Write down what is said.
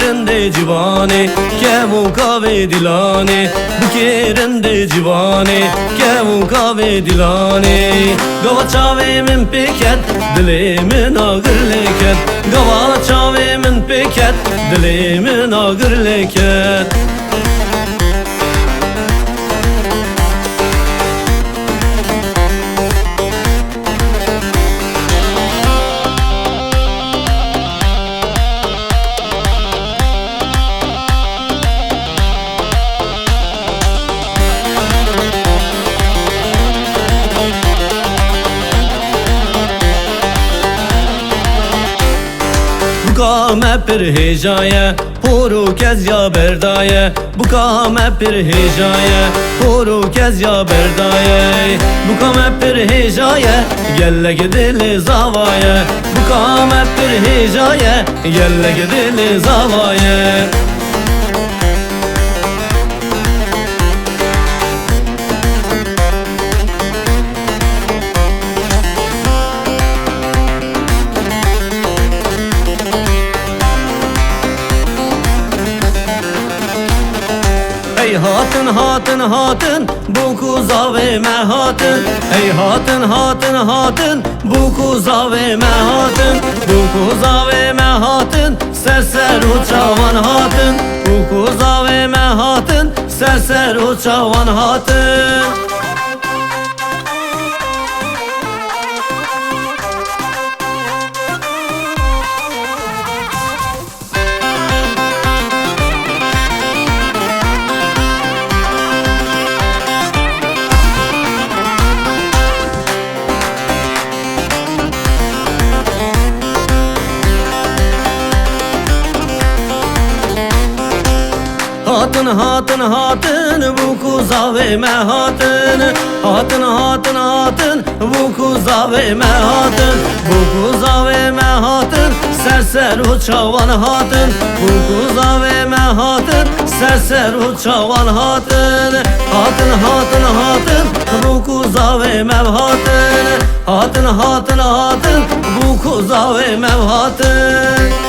rende divane kevu kave dilane buke rende divane kevu kave dilane gava çave min peket dilimin ağır leket gava çave min peket dilimin ağır leket Bukame pirhejaye poru kez ya berdaye Bukame pirhejaye poru kez ya berdaye Bukame pirhejaye gelle gidili zavaye Bukame pirhejaye gelle gidili zavaye Hey hatın hatın hatın bu kuzave me hatın Hey hatın hatın hatın bu kuzave me hatın Bu kuzave me hatın serser uçavan hatın Bu kuzave me hatın serser uçavan hatın Hatın hatın hatın bu kuzave me hatın Hatın hatın hatın bu kuzave me hatın Bu kuzave me hatın serser uçavan hatın Bu kuzave me hatın serser uçavan hatın Hatın hatın hatın bu kuzave me hatın Hatın hatın hatın bu kuzave me hatın